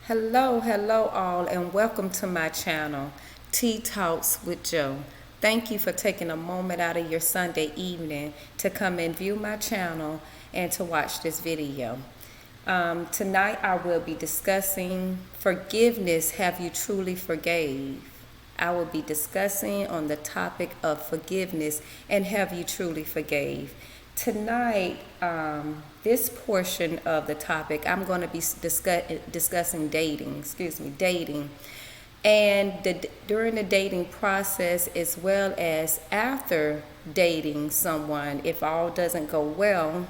Hello all, and welcome to my channel, Tea Talks with Joe. Thank you for taking a moment out of your Sunday evening to come and view my channel and to watch this video. Tonight I will be discussing forgiveness. Have you truly forgave? I will be discussing on the topic of forgiveness and have you truly forgave. Tonight, this portion of the topic, I'm going to be discussing dating, and during the dating process as well as after dating someone, if all doesn't go well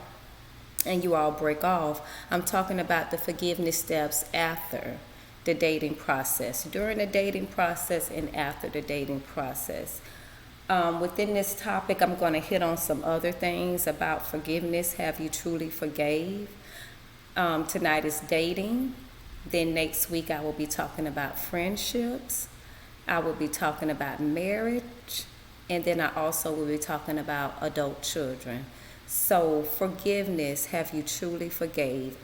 and you all break off, I'm talking about the forgiveness steps after the dating process, during the dating process and after the dating process. Within this topic, I'm going to hit on some other things about forgiveness. Have you truly forgave? Tonight is dating. Then next week, I will be talking about friendships. I will be talking about marriage. And then I also will be talking about adult children. So forgiveness, have you truly forgave?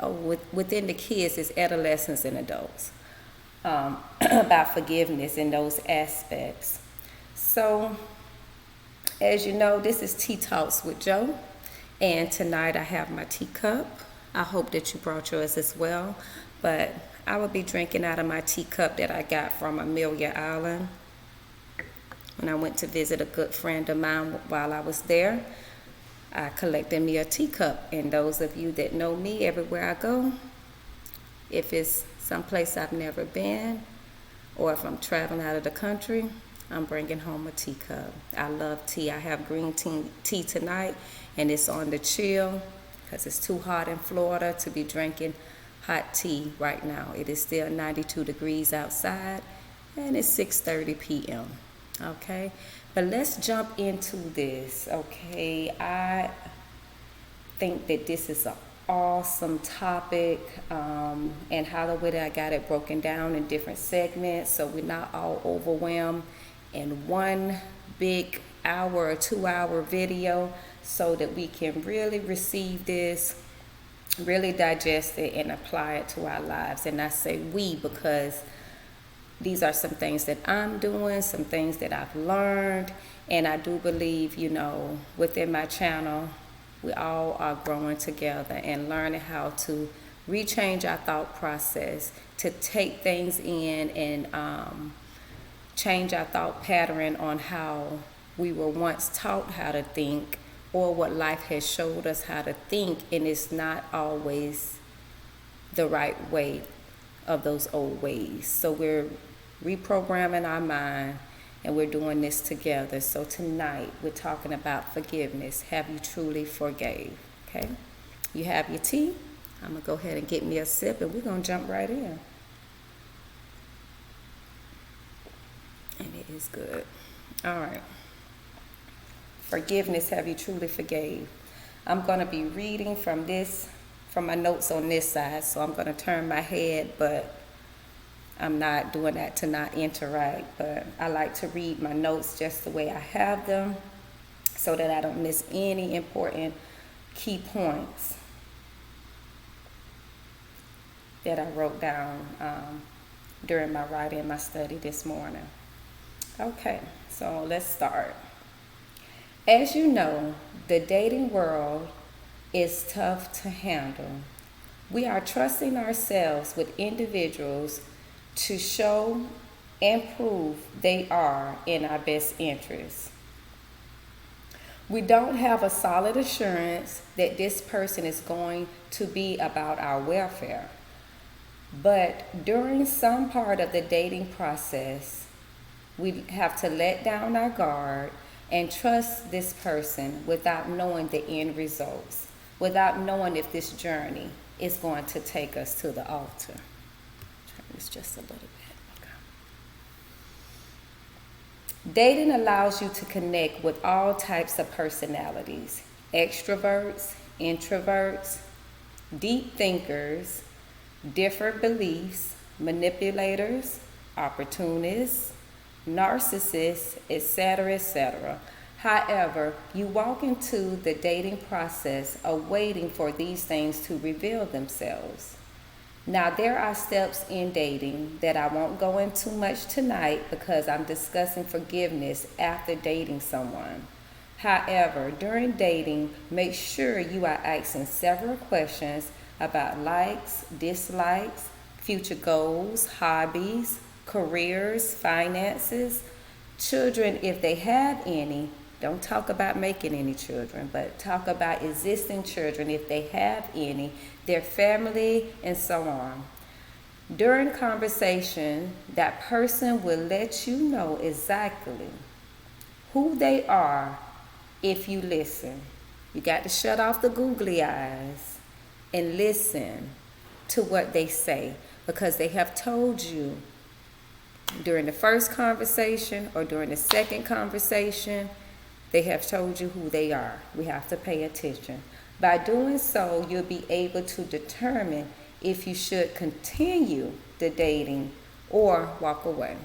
Within the kids, it's adolescents and adults. About forgiveness in those aspects. So, as you know, this is Tea Talks with Joe, and tonight I have my teacup. I hope that you brought yours as well, but I will be drinking out of my teacup that I got from Amelia Island when I went to visit a good friend of mine. While I was there, I collected me a teacup, and those of you that know me, everywhere I go, if it's someplace I've never been, or if I'm traveling out of the country, I'm bringing home a teacup. I love tea. I have green tea tonight, and it's on the chill because it's too hot in Florida to be drinking hot tea right now. It is still 92 degrees outside, and it's 6:30 p.m. Okay, but let's jump into this. Okay, I think that this is an awesome topic, and how the way that I got it broken down in different segments so we're not all overwhelmed in one big hour or 2 hour video, so that we can really receive this, really digest it, and apply it to our lives. And I say we because these are some things that I'm doing, some things that I've learned, and I do believe, within my channel, we all are growing together and learning how to rechange our thought process, to take things in and change our thought pattern on how we were once taught how to think, or what life has showed us how to think, and it's not always the right way of those old ways. So we're reprogramming our mind, and we're doing this together. So tonight we're talking about forgiveness. Have you truly forgave? Okay, you have your tea. I'm gonna go ahead and get me a sip, and we're gonna jump right in. And it is good. All right. Forgiveness, have you truly forgave? I'm going to be reading from my notes on this side, so I'm going to turn my head, but I'm not doing that to not interact. But I like to read my notes just the way I have them so that I don't miss any important key points that I wrote down during my writing and my study this morning. Okay, so let's start. As you know, the dating world is tough to handle. We are trusting ourselves with individuals to show and prove they are in our best interest. We don't have a solid assurance that this person is going to be about our welfare. But during some part of the dating process, we have to let down our guard and trust this person without knowing the end results, without knowing if this journey is going to take us to the altar. Turn this just a little bit. Okay. Dating allows you to connect with all types of personalities: extroverts, introverts, deep thinkers, different beliefs, manipulators, opportunists, narcissists, etc., etc. However, you walk into the dating process awaiting for these things to reveal themselves. Now, there are steps in dating that I won't go into much tonight because I'm discussing forgiveness after dating someone. However, during dating, make sure you are asking several questions about likes, dislikes, future goals, hobbies, careers, finances, children if they have any. Don't talk about making any children, but talk about existing children if they have any, their family, and so on. During conversation, that person will let you know exactly who they are if you listen. You got to shut off the googly eyes and listen to what they say, because they have told you during the first conversation or during the second conversation, they have told you who they are. We have to pay attention. By doing so, you'll be able to determine if you should continue the dating or walk away.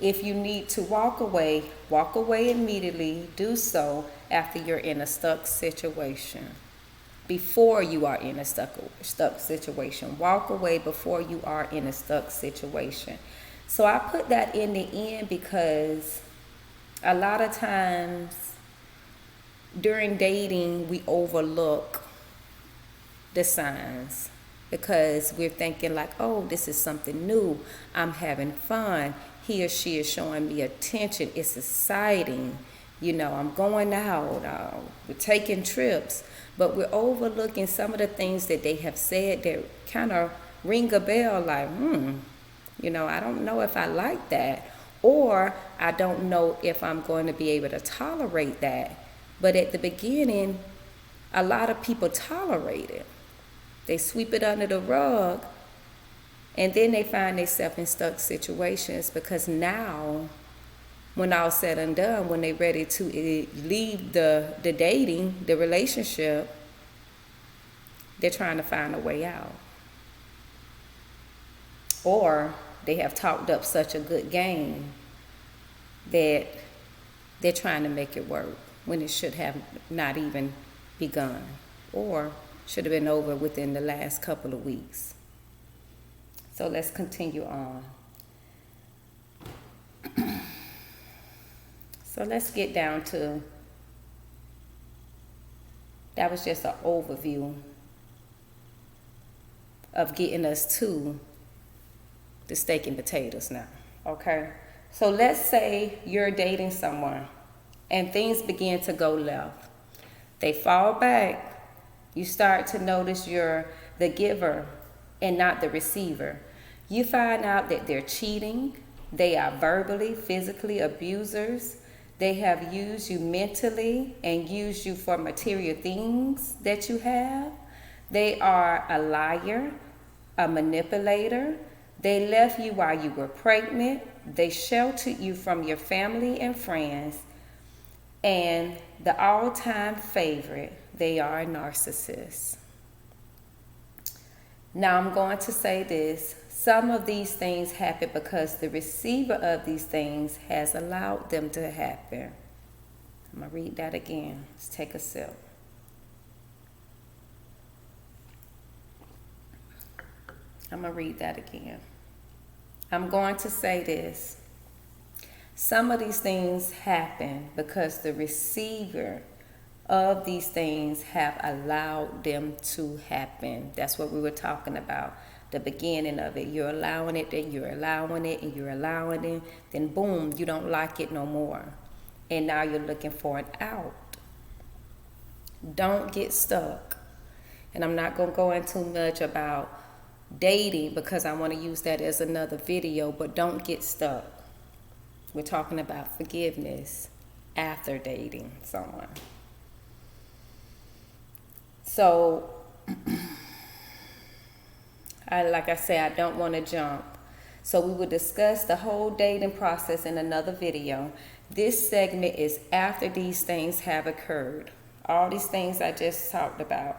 If you need to walk away immediately. Do so after you're in a stuck situation. Before you are in a stuck situation. Walk away before you are in a stuck situation. So I put that in the end because a lot of times during dating we overlook the signs because we're thinking like, oh, this is something new. I'm having fun. He or she is showing me attention. It's exciting. I'm going out. We're taking trips. But we're overlooking some of the things that they have said that kind of ring a bell like, I don't know if I like that. Or I don't know if I'm going to be able to tolerate that. But at the beginning, a lot of people tolerate it. They sweep it under the rug, and then they find themselves in stuck situations because now, when all said and done, when they're ready to leave the dating, the relationship, they're trying to find a way out. Or they have talked up such a good game that they're trying to make it work when it should have not even begun or should have been over within the last couple of weeks. So let's continue on. So let's get down to, that was just an overview of getting us to the steak and potatoes now, okay? So let's say you're dating someone and things begin to go left. They fall back. You start to notice you're the giver and not the receiver. You find out that they're cheating. They are verbally, physically abusers. They have used you mentally and used you for material things that you have. They are a liar, a manipulator. They left you while you were pregnant. They sheltered you from your family and friends. And the all-time favorite, they are a narcissist. Now I'm going to say this. Some of these things happen because the receiver of these things has allowed them to happen. I'm going to read that again. Let's take a sip. I'm going to read that again. I'm going to say this. Some of these things happen because the receiver of these things have allowed them to happen. That's what we were talking about, the beginning of it. You're allowing it, then you're allowing it, and you're allowing it. Then boom, you don't like it no more. And now you're looking for an out. Don't get stuck. And I'm not going to go into much about dating because I want to use that as another video, but don't get stuck. We're talking about forgiveness after dating someone. So, like I said, I don't want to jump. So we will discuss the whole dating process in another video. This segment is after these things have occurred. All these things I just talked about.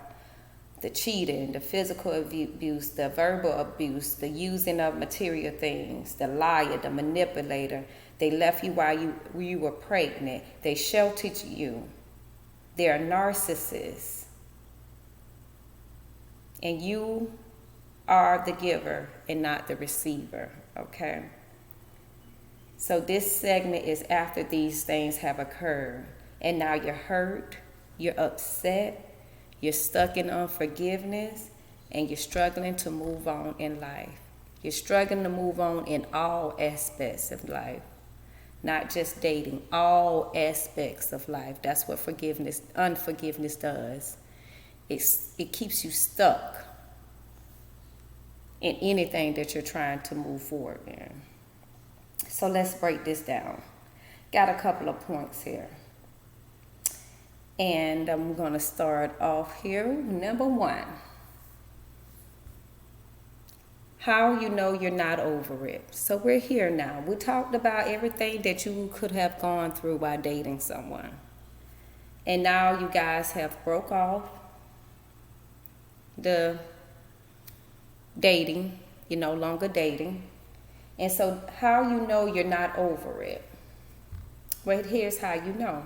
The cheating, the physical abuse, the verbal abuse, the using of material things, the liar, the manipulator. They left you while you were pregnant. They sheltered you. They're narcissists. And you are the giver and not the receiver, okay? So this segment is after these things have occurred. And now you're hurt, you're upset, you're stuck in unforgiveness, and you're struggling to move on in life. You're struggling to move on in all aspects of life, not just dating, all aspects of life. That's what unforgiveness does. It keeps you stuck in anything that you're trying to move forward in. So let's break this down. Got a couple of points here. And I'm going to start off here. Number 1. How you know you're not over it. So we're here now. We talked about everything that you could have gone through while dating someone. And now you guys have broke off the dating. You're no longer dating. And so how you know you're not over it? Well, here's how you know.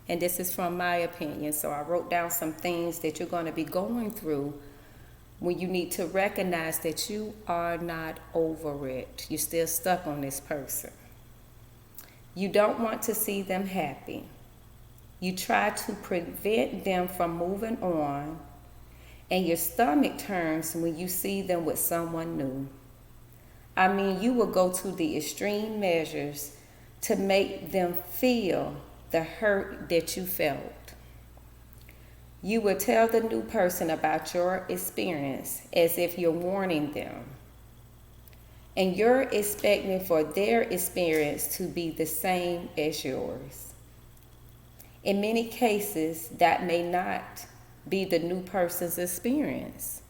And this is from my opinion. So I wrote down some things that you're going to be going through when you need to recognize that you are not over it. You're still stuck on this person. You don't want to see them happy. You try to prevent them from moving on. And your stomach turns when you see them with someone new. I mean, you will go to the extreme measures to make them feel the hurt that you felt. You will tell the new person about your experience as if you're warning them. And you're expecting for their experience to be the same as yours. In many cases, that may not be the new person's experience.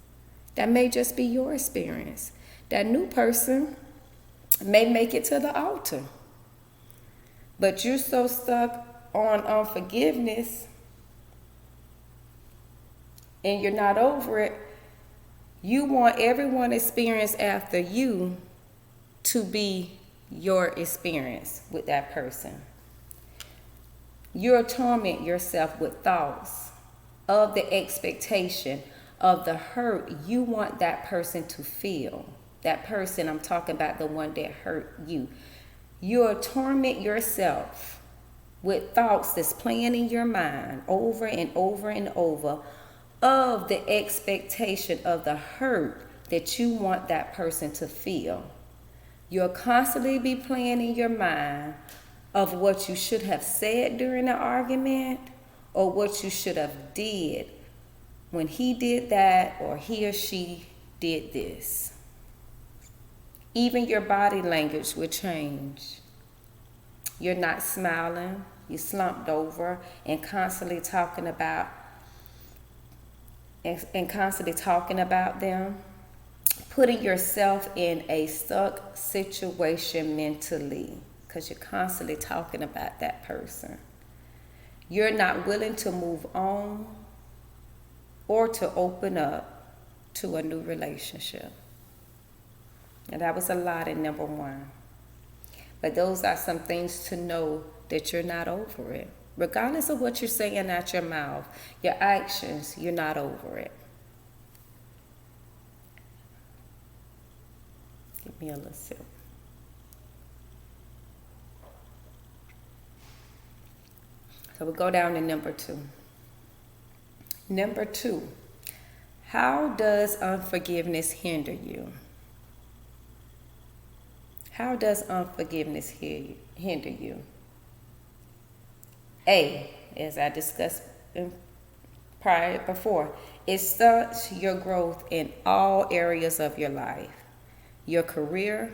That may just be your experience. That new person may make it to the altar. But you're so stuck on unforgiveness and you're not over it, you want everyone's experience after you to be your experience with that person. You'll torment yourself with thoughts of the expectation of the hurt you want that person to feel. That person, I'm talking about the one that hurt you. You'll torment yourself with thoughts that's playing in your mind over and over and over of the expectation of the hurt that you want that person to feel. You'll constantly be playing in your mind of what you should have said during the argument or what you should have did when he did that or he or she did this. Even your body language will change. You're not smiling. You're slumped over and constantly talking about them, putting yourself in a stuck situation mentally because you're constantly talking about that person. You're not willing to move on or to open up to a new relationship. And that was a lot in number 1. But those are some things to know that you're not over it. Regardless of what you're saying out your mouth, your actions, you're not over it. Give me a little sip. So we'll go down to number 2. Number 2, how does unforgiveness hinder you? How does unforgiveness hinder you? A, as I discussed before, it stunts your growth in all areas of your life. Your career,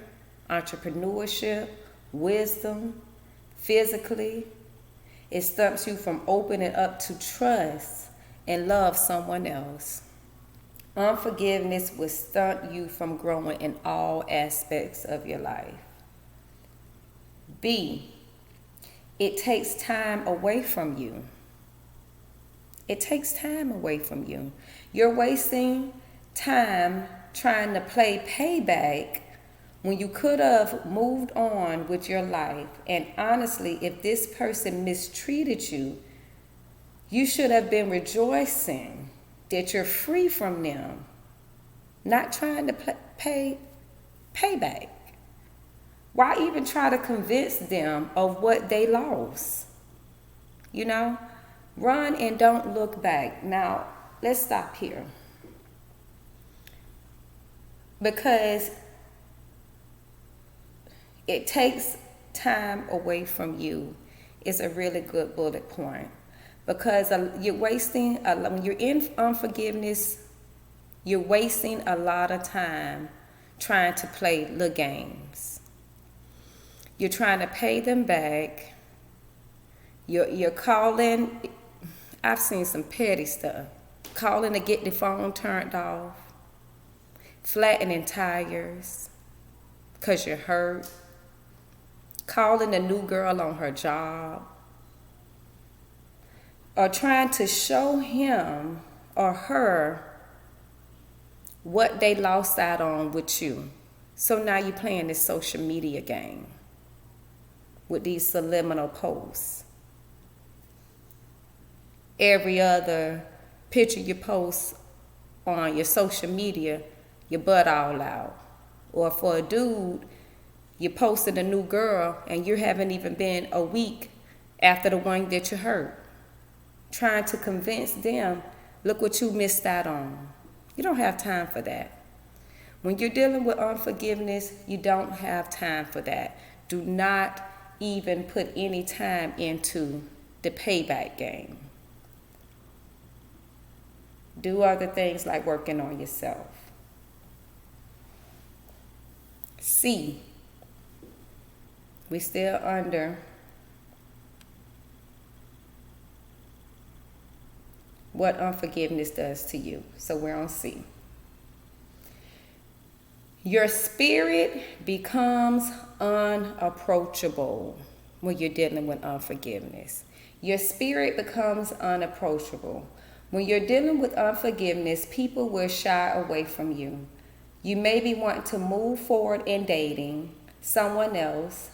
entrepreneurship, wisdom, physically. It stunts you from opening up to trust and love someone else. Unforgiveness will stunt you from growing in all aspects of your life. B, it takes time away from you. It takes time away from you. You're wasting time trying to play payback when you could have moved on with your life. And honestly, if this person mistreated you, you should have been rejoicing that you're free from them not trying to pay back. Why even try to convince them of what they lost? You know, run and don't look back. Now, let's stop here. Because it takes time away from you is a really good bullet point. Because you're wasting, when you're in unforgiveness, you're wasting a lot of time trying to play little games. You're trying to pay them back. You're calling. I've seen some petty stuff. Calling to get the phone turned off. Flattening tires because you're hurt. Calling a new girl on her job. Or trying to show him or her what they lost out on with you. So now you're playing this social media game with these subliminal posts. Every other picture you post on your social media, your butt all out. Or for a dude, you posted a new girl and you haven't even been a week after the one that you hurt. Trying to convince them, look what you missed out on. You don't have time for that. When you're dealing with unforgiveness, you don't have time for that. Do not even put any time into the payback game. Do other things like working on yourself. C, we still under what unforgiveness does to you. So we're on C. Your spirit becomes unapproachable when you're dealing with unforgiveness. Your spirit becomes unapproachable. When you're dealing with unforgiveness, people will shy away from you. You maybe want to move forward in dating someone else,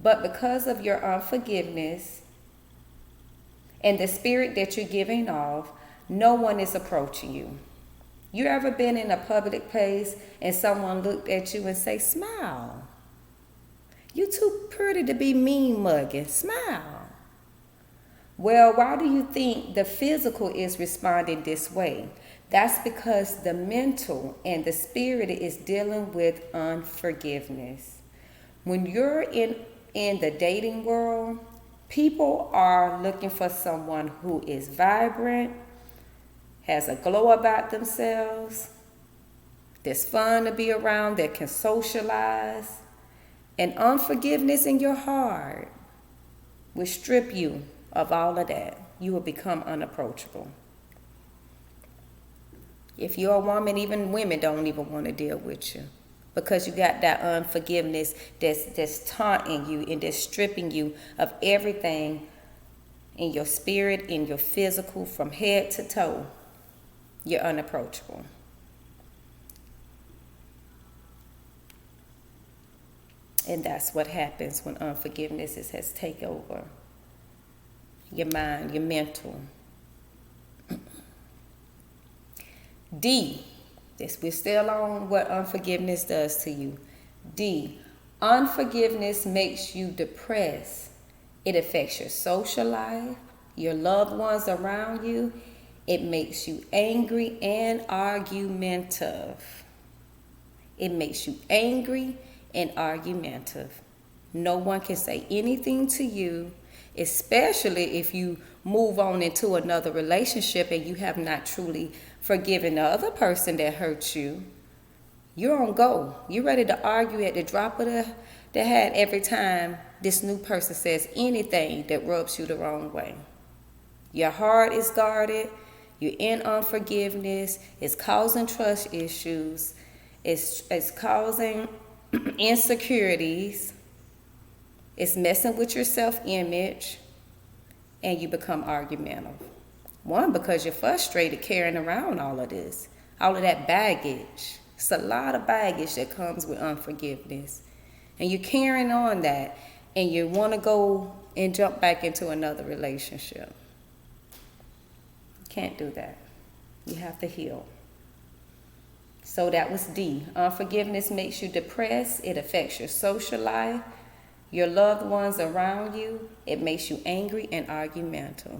but because of your unforgiveness and the spirit that you're giving off, no one is approaching you. You ever been in a public place and someone looked at you and say, smile? You too pretty to be mean mugging. Smile. Well, why do you think the physical is responding this way? That's because the mental and the spirit is dealing with unforgiveness. When you're in the dating world, people are looking for someone who is vibrant, has a glow about themselves, that's fun to be around, that can socialize. And unforgiveness in your heart will strip you of all of that. You will become unapproachable. If you're a woman, even women don't even want to deal with you because you got that unforgiveness that's taunting you and that's stripping you of everything in your spirit, in your physical, from head to toe. You're unapproachable. And that's what happens when unforgiveness has taken over your mind, your mental. D, we're still on what unforgiveness does to you. D, unforgiveness makes you depressed. It affects your social life, your loved ones around you. It makes you angry and argumentative. It makes you angry and argumentative. No one can say anything to you, especially if you move on into another relationship and you have not truly forgiven the other person that hurt you. You're on go. You're ready to argue at the drop of the hat every time this new person says anything that rubs you the wrong way. Your heart is guarded. You're in unforgiveness. It's causing trust issues. It's causing insecurities. It's messing with your self-image. And you become argumentative. One, because you're frustrated carrying around all of this, all of that baggage. It's a lot of baggage that comes with unforgiveness. And you're carrying on that, and you want to go and jump back into another relationship. You can't do that. You have to heal. So that was D. Unforgiveness makes you depressed. It affects your social life, your loved ones around you. It makes you angry and argumentative.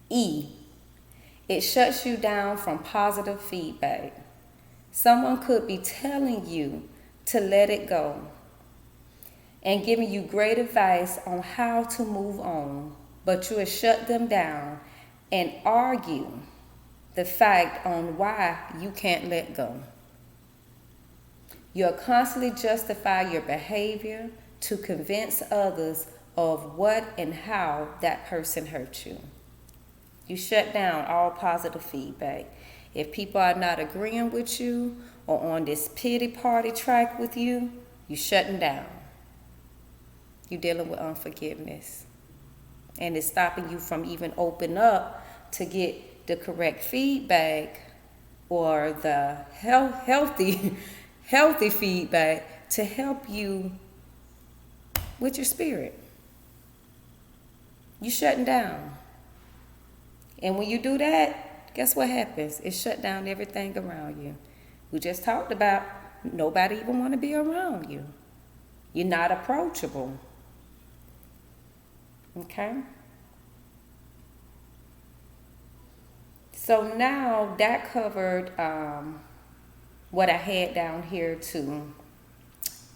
E. It shuts you down from positive feedback. Someone could be telling you to let it go and giving you great advice on how to move on, but you will shut them down and argue the fact on why you can't let go. You'll constantly justify your behavior to convince others of what and how that person hurt you. You shut down all positive feedback. If people are not agreeing with you or on this pity party track with you, you shutting down. You're dealing with unforgiveness. And it's stopping you from even opening up to get the correct feedback or the healthy feedback to help you with your spirit. You shutting down. And when you do that, guess what happens? It shut down everything around you. We just talked about nobody even want to be around you. You're not approachable. Okay? So now that covered what I had down here to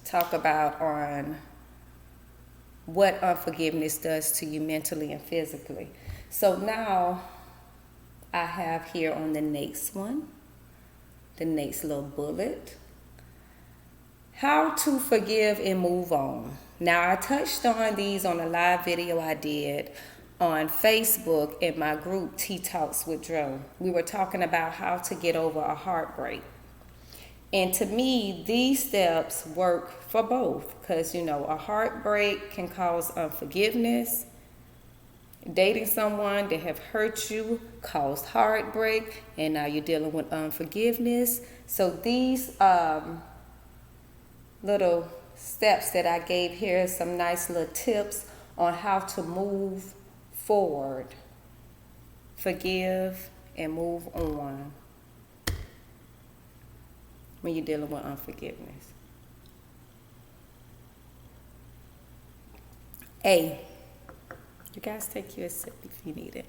talk about on what unforgiveness does to you mentally and physically. So now I have here on the next one, the next little bullet, how to forgive and move on. Now I touched on these on a live video I did on Facebook in my group, Tea Talks with Joe. We were talking about how to get over a heartbreak. And to me, these steps work for both because, a heartbreak can cause unforgiveness. Dating someone that have hurt you caused heartbreak, and now you're dealing with unforgiveness. So these little steps that I gave here, some nice little tips on how to move forward, forgive, and move on when you're dealing with unforgiveness. A. You guys take you a sip if you need it.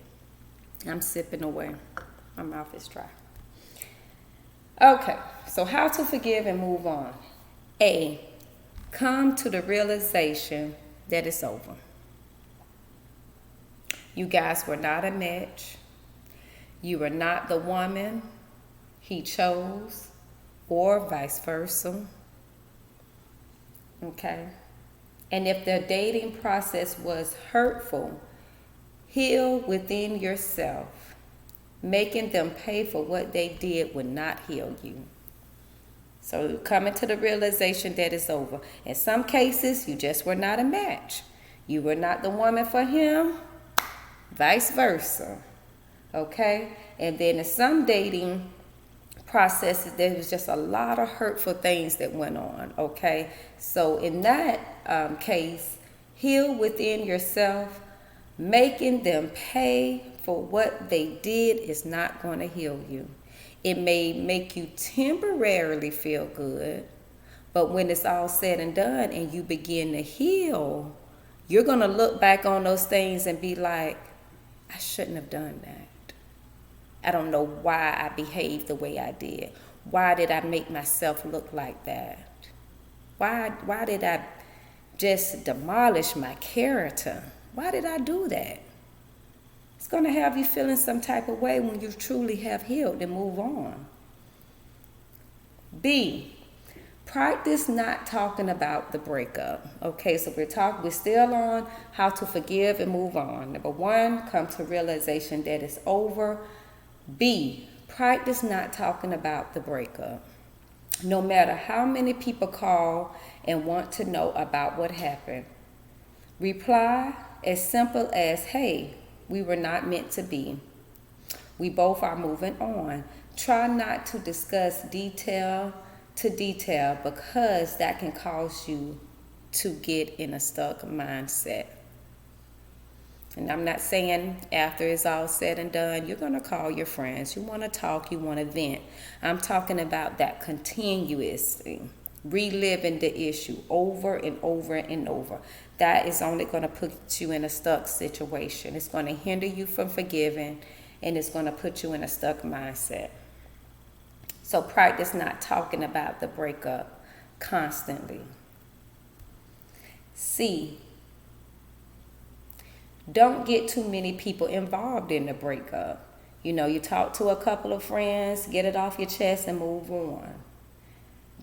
I'm sipping away. My mouth is dry. Okay, so how to forgive and move on. A. Come to the realization that it's over. You guys were not a match. You were not the woman he chose, or vice versa. Okay? And if the dating process was hurtful, heal within yourself. Making them pay for what they did would not heal you. So coming to the realization that it's over. In some cases, you just were not a match. You were not the woman for him, vice versa. Okay? And then in some dating processes, there was just a lot of hurtful things that went on. Okay? So in that case, heal within yourself. Making them pay for what they did is not going to heal you. It may make you temporarily feel good, but when it's all said and done and you begin to heal, you're going to look back on those things and be like, I shouldn't have done that. I don't know why I behaved the way I did. Why did I make myself look like that? Why did I just demolish my character? Why did I do that? It's going to have you feeling some type of way when you truly have healed and move on. B, practice not talking about the breakup. Okay, so we're still on how to forgive and move on. Number 1, come to realization that it's over. B, practice not talking about the breakup. No matter how many people call and want to know about what happened, reply as simple as, hey, we were not meant to be. We both are moving on. Try not to discuss detail to detail because that can cause you to get in a stuck mindset. And I'm not saying after it's all said and done, you're going to call your friends. You want to talk, you want to vent. I'm talking about that continuously, reliving the issue over and over and over. That is only going to put you in a stuck situation. It's going to hinder you from forgiving, and it's going to put you in a stuck mindset. So practice not talking about the breakup constantly. C, don't get too many people involved in the breakup. You talk to a couple of friends, get it off your chest and move on.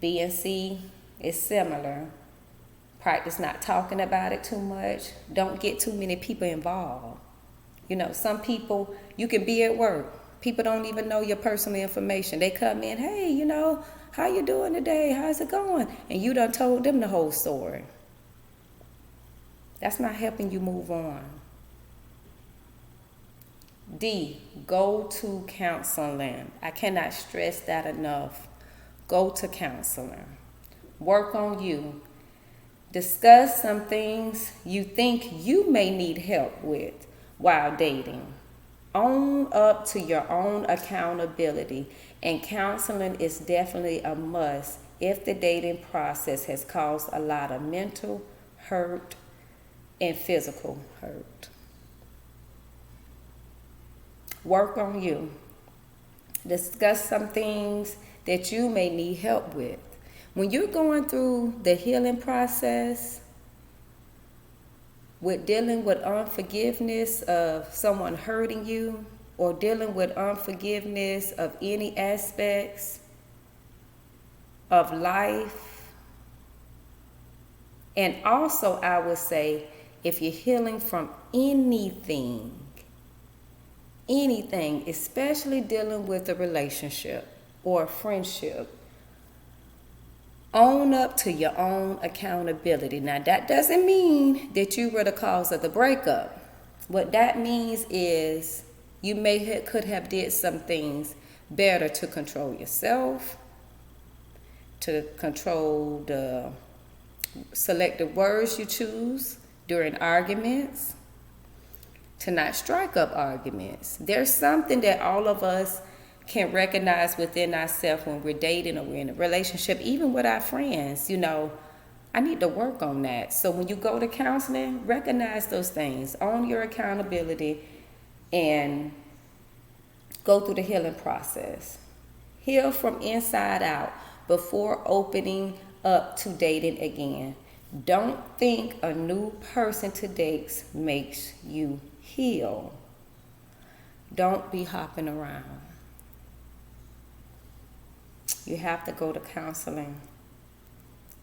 B and C is similar. Practice not talking about it too much. Don't get too many people involved. Some people, you can be at work. People don't even know your personal information. They come in, hey, how you doing today? How's it going? And you done told them the whole story. That's not helping you move on. D, go to counseling. I cannot stress that enough. Go to counseling. Work on you. Discuss some things you think you may need help with while dating. Own up to your own accountability, and counseling is definitely a must if the dating process has caused a lot of mental hurt and physical hurt. Work on you. Discuss some things that you may need help with. When you're going through the healing process with dealing with unforgiveness of someone hurting you, or dealing with unforgiveness of any aspects of life, and also I would say if you're healing from anything, especially dealing with a relationship or a friendship, own up to your own accountability. Now, that doesn't mean that you were the cause of the breakup. What that means is you could have did some things better to control yourself, to control the selective words you choose during arguments, to not strike up arguments. There's something that all of us can recognize within ourselves when we're dating or we're in a relationship, even with our friends. I need to work on that. So when you go to counseling, recognize those things, own your accountability, and go through the healing process. Heal from inside out before opening up to dating again. Don't think a new person to date makes you heal. Don't be hopping around. You have to go to counseling,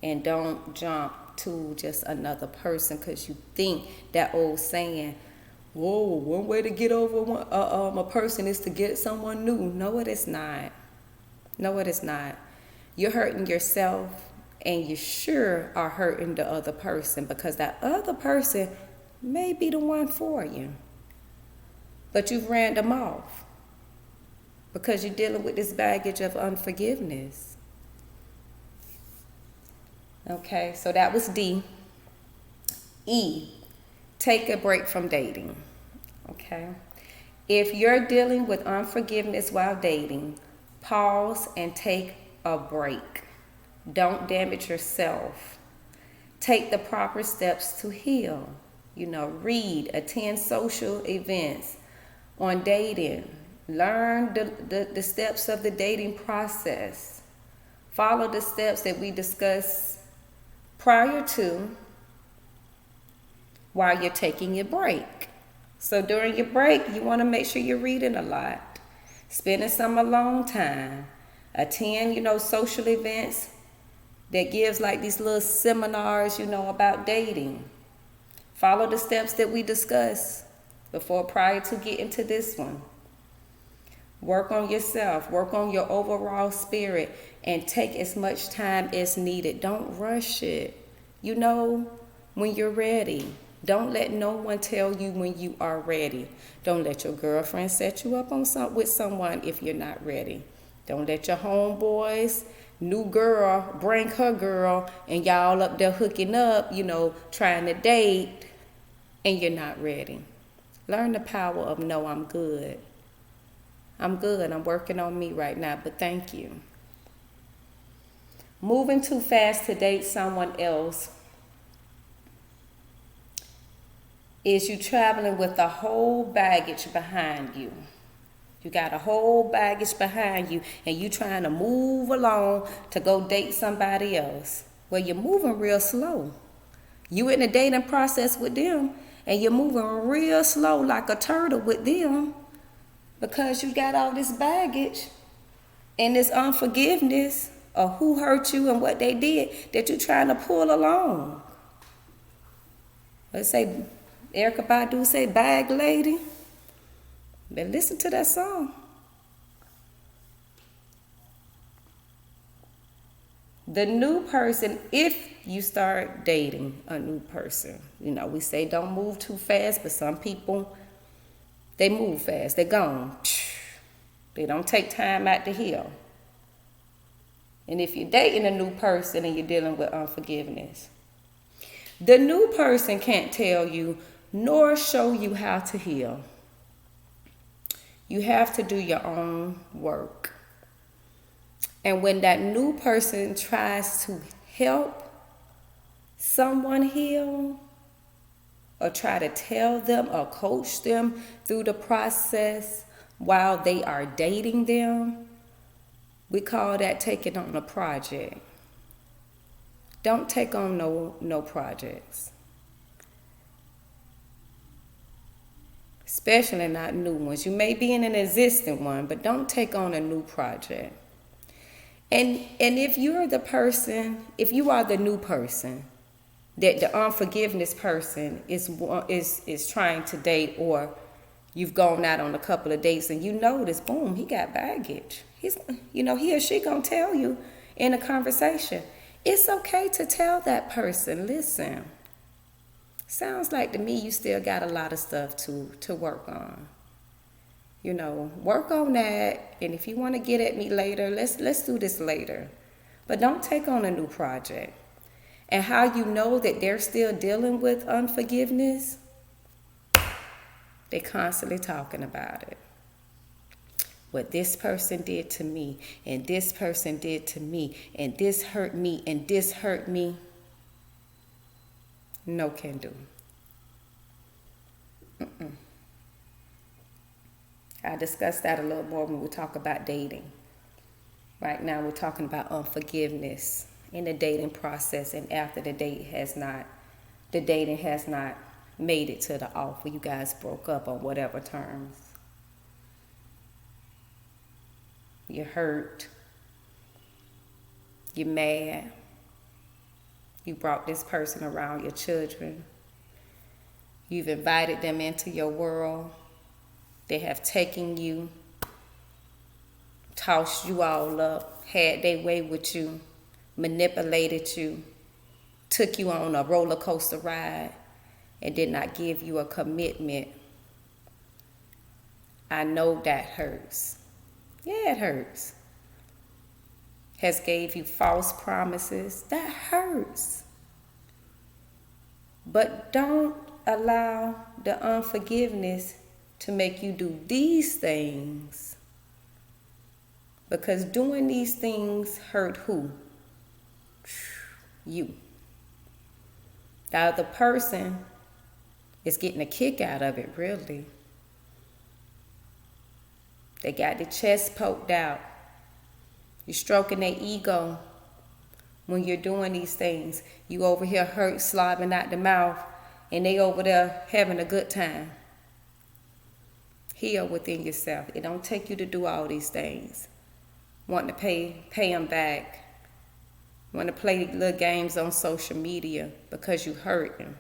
and don't jump to just another person because you think that old saying, whoa, one way to get over a person is to get someone new. No, it is not. No, it is not. You're hurting yourself, and you sure are hurting the other person, because that other person may be the one for you. But you've ran them off because you're dealing with this baggage of unforgiveness. Okay, so that was D. E, take a break from dating. Okay, if you're dealing with unforgiveness while dating, pause and take a break. Don't damage yourself. Take the proper steps to heal. Read, attend social events on dating. Learn the steps of the dating process. Follow the steps that we discussed prior to while you're taking your break. So during your break, you want to make sure you're reading a lot, spending some alone time, attend, social events that gives like these little seminars, about dating. Follow the steps that we discussed prior to getting to this one. Work on yourself, work on your overall spirit, and take as much time as needed. Don't rush it. When you're ready. Don't let no one tell you when you are ready. Don't let your girlfriend set you up with someone if you're not ready. Don't let your homeboys, new girl, bring her girl, and y'all up there hooking up, trying to date, and you're not ready. Learn the power of no, I'm good. I'm good. I'm working on me right now, but thank you. Moving too fast to date someone else is you traveling with a whole baggage behind you. You got a whole baggage behind you and you trying to move along to go date somebody else. Well, you're moving real slow. You in the dating process with them and you're moving real slow like a turtle with them because you got all this baggage and this unforgiveness of who hurt you and what they did that you're trying to pull along. Let's say Erykah Badu say bag lady. But listen to that song. The new person, if you start dating a new person, we say don't move too fast, but some people, they move fast. They're gone. They don't take time out to heal. And if you're dating a new person and you're dealing with unforgiveness, the new person can't tell you nor show you how to heal. You have to do your own work. And when that new person tries to help someone heal or try to tell them or coach them through the process while they are dating them, we call that taking on a project. Don't take on no projects. Especially not new ones. You may be in an existing one, but don't take on a new project. And if you're the person, if you are the new person that the unforgiveness person is trying to date, or you've gone out on a couple of dates and you notice, boom, he got baggage. He or she gonna tell you in a conversation. It's okay to tell that person, listen, sounds like to me you still got a lot of stuff to work on. Work on that, and if you want to get at me later, let's do this later. But don't take on a new project. And how you know that they're still dealing with unforgiveness? They're constantly talking about it. What this person did to me, and this person did to me, and this hurt me, and this hurt me. No can do. I'll discuss that a little more when we talk about dating. Right now we're talking about unforgiveness in the dating process and after the dating has not made it to the offer. You guys broke up on whatever terms. You're hurt. You're mad. You brought this person around your children. You've invited them into your world. They have taken you, tossed you all up, had their way with you, manipulated you, took you on a roller coaster ride, and did not give you a commitment. I know that hurts. Yeah, it hurts. Has gave you false promises. That hurts. But don't allow the unforgiveness to make you do these things. Because doing these things hurt who? You. The other person is getting a kick out of it, really. They got the chest poked out. You're stroking their ego when you're doing these things. You over here hurt, slobbing out the mouth, and they over there having a good time. Heal within yourself. It don't take you to do all these things. Want to pay them back. Want to play little games on social media because you hurt them.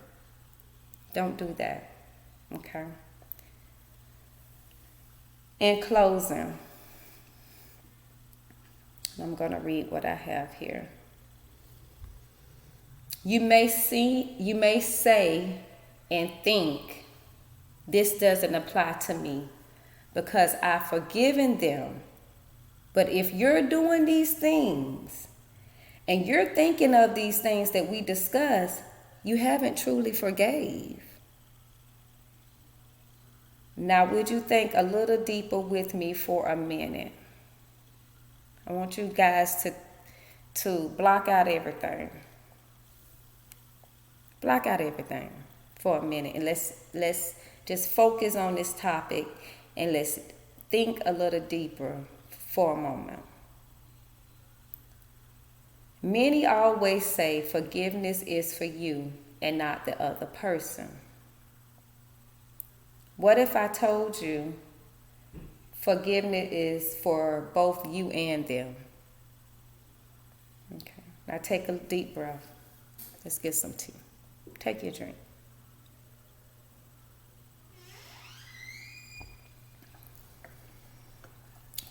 Don't do that. Okay? In closing, I'm going to read what I have here. You may say and think, this doesn't apply to me because I've forgiven them. But if you're doing these things and you're thinking of these things that we discussed, you haven't truly forgave. Now, would you think a little deeper with me for a minute? I want you guys to block out everything. Block out everything for a minute, and let's just focus on this topic, and let's think a little deeper for a moment. Many always say forgiveness is for you and not the other person. What if I told you forgiveness is for both you and them? Okay. Now take a deep breath. Let's get some tea. Take your drink.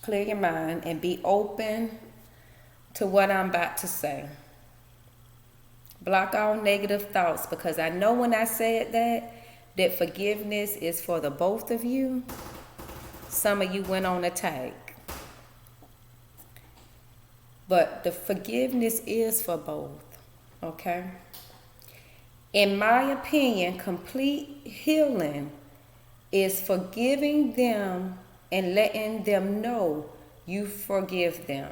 Clear your mind and be open to what I'm about to say. Block all negative thoughts, because I know when I said that forgiveness is for the both of you, some of you went on attack. But the forgiveness is for both, okay? In my opinion, complete healing is forgiving them and letting them know you forgave them,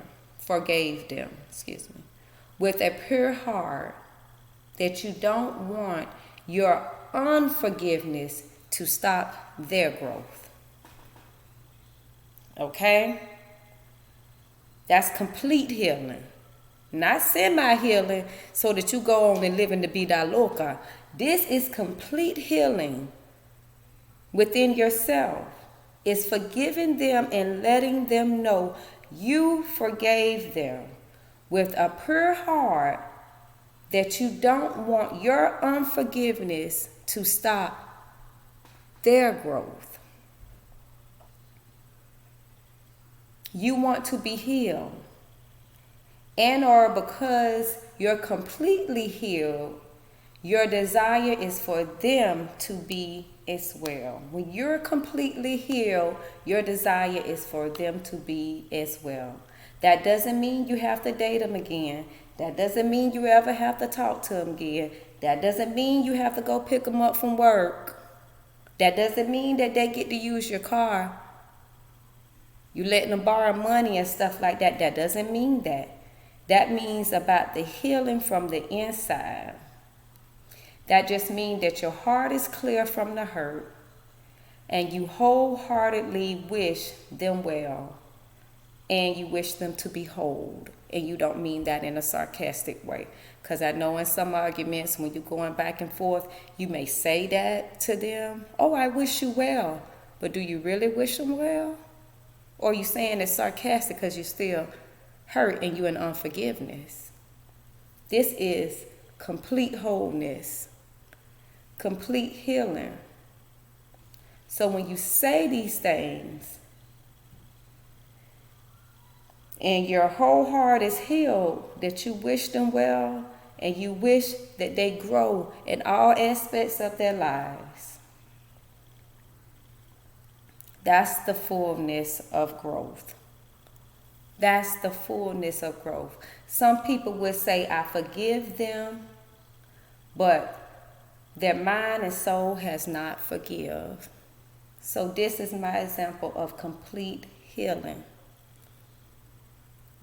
with a pure heart, that you don't want your unforgiveness to stop their growth. Okay? That's complete healing. Not semi-healing so that you go on and live in the vida loca. This is complete healing within yourself. It's forgiving them and letting them know you forgave them with a pure heart, that you don't want your unforgiveness to stop their growth. You want to be healed. And or because you're completely healed, your desire is for them to be as well. When you're completely healed, your desire is for them to be as well. That doesn't mean you have to date them again. That doesn't mean you ever have to talk to them again. That doesn't mean you have to go pick them up from work. That doesn't mean that they get to use your car. You letting them borrow money and stuff like that. That doesn't mean that. That means about the healing from the inside. That just means that your heart is clear from the hurt and you wholeheartedly wish them well and you wish them to be whole. And you don't mean that in a sarcastic way. Because I know in some arguments when you're going back and forth, you may say that to them. Oh, I wish you well. But do you really wish them well? Or are you saying it's sarcastic because you're still hurt and you're in unforgiveness? This is complete wholeness, complete healing. So when you say these things and your whole heart is healed, that you wish them well and you wish that they grow in all aspects of their lives, that's the fullness of growth. That's the fullness of growth. Some people would say, I forgive them, but their mind and soul has not forgiven. So this is my example of complete healing.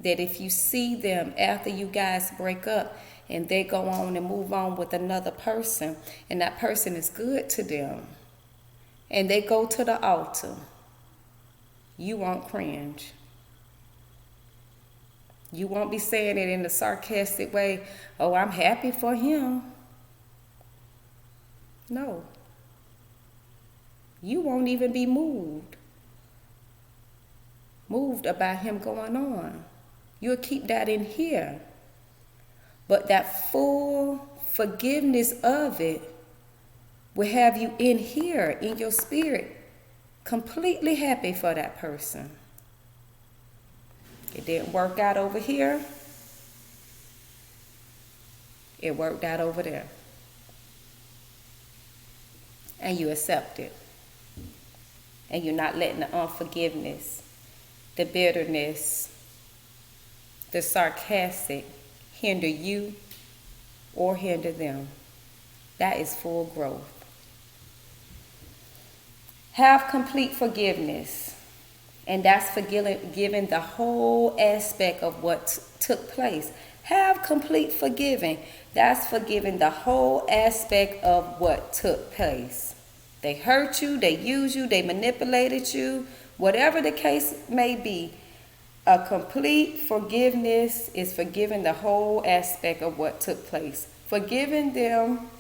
That if you see them after you guys break up and they go on and move on with another person, and that person is good to them, and they go to the altar, you won't cringe. You won't be saying it in a sarcastic way, oh, I'm happy for him. No. You won't even be moved about him going on. You'll keep that in here. But that full forgiveness of it will have you in here, in your spirit, completely happy for that person. It didn't work out over here. It worked out over there. And you accept it. And you're not letting the unforgiveness, the bitterness, the sarcastic hinder you or hinder them. That is full growth. Have complete forgiveness. And that's forgiving the whole aspect of what took place. Have complete forgiving. That's forgiving the whole aspect of what took place. They hurt you, they used you, they manipulated you, whatever the case may be. A complete forgiveness is forgiving the whole aspect of what took place. Forgiving them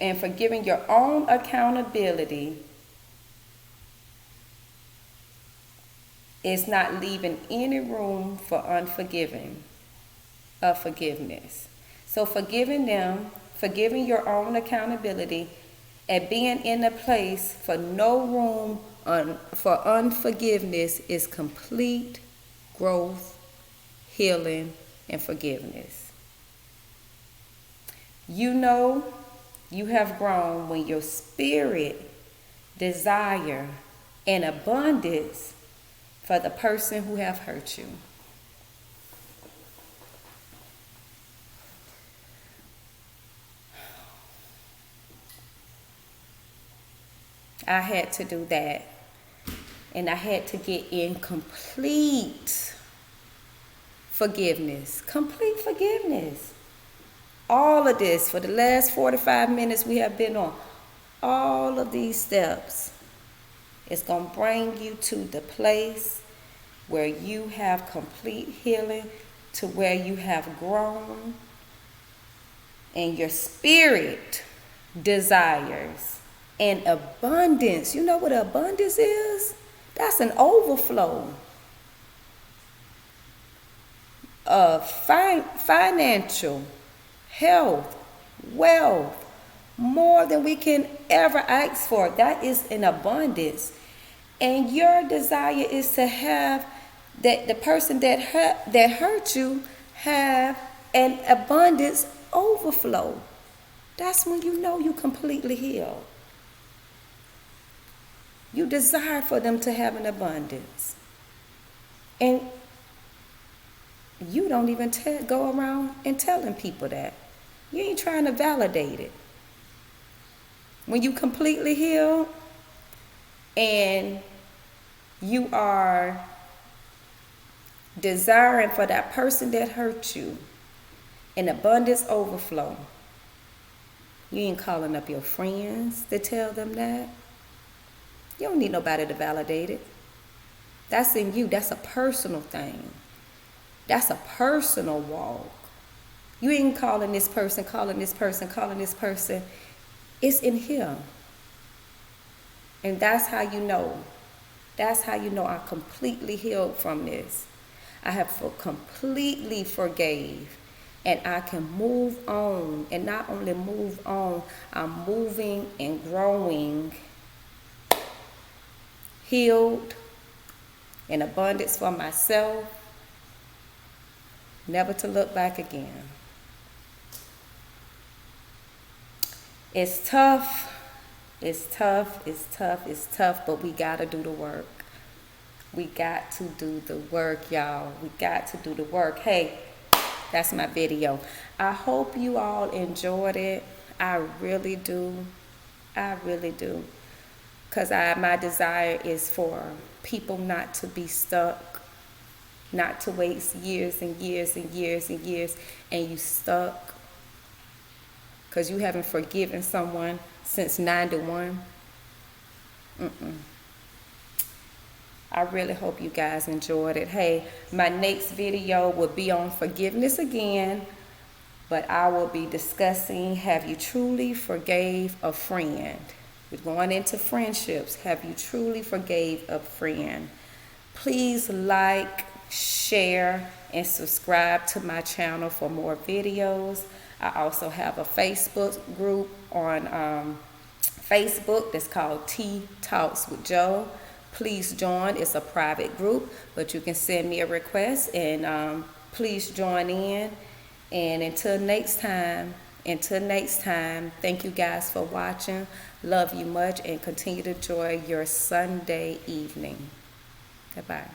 and forgiving your own accountability is not leaving any room for forgiveness. So forgiving them, forgiving your own accountability, and being in a place for no room for unforgiveness is complete growth, healing, and forgiveness. You know you have grown when your spirit desire an abundance for the person who have hurt you. I had to do that. And I had to get in complete forgiveness. Complete forgiveness. All of this for the last 45 minutes we have been on. All of these steps is going to bring you to the place where you have complete healing, to where you have grown, and your spirit desires an abundance. You know what abundance is? That's an overflow of financial, health, wealth, more than we can ever ask for. That is an abundance. And your desire is to have that the person that hurt you have an abundance overflow. That's when you know you completely healed. You desire for them to have an abundance. And you don't even go around and telling people that. You ain't trying to validate it. When you completely heal and you are desiring for that person that hurt you an abundance overflow, you ain't calling up your friends to tell them that. You don't need nobody to validate it. That's in you. That's a personal thing. That's a personal walk. You ain't calling this person, calling this person, calling this person. It's in him. And that's how you know. That's how you know I'm completely healed from this. I have completely forgave. And I can move on. And not only move on, I'm moving and growing. Healed, in abundance for myself, never to look back again. It's tough, but we gotta do the work. We got to do the work, y'all. We got to do the work. Hey, that's my video. I hope you all enjoyed it. I really do. Because my desire is for people not to be stuck, not to waste years and years and years and years, and you stuck because you haven't forgiven someone since 91. I really hope you guys enjoyed it. Hey, my next video will be on forgiveness again, but I will be discussing, have you truly forgave a friend? We're going into friendships. Have you truly forgave a friend? Please like, share, and subscribe to my channel for more videos. I also have a Facebook group on Facebook that's called Tea Talks with Joe. Please join. It's a private group, but you can send me a request and please join in. And until next time, thank you guys for watching. Love you much and continue to enjoy your Sunday evening. Goodbye.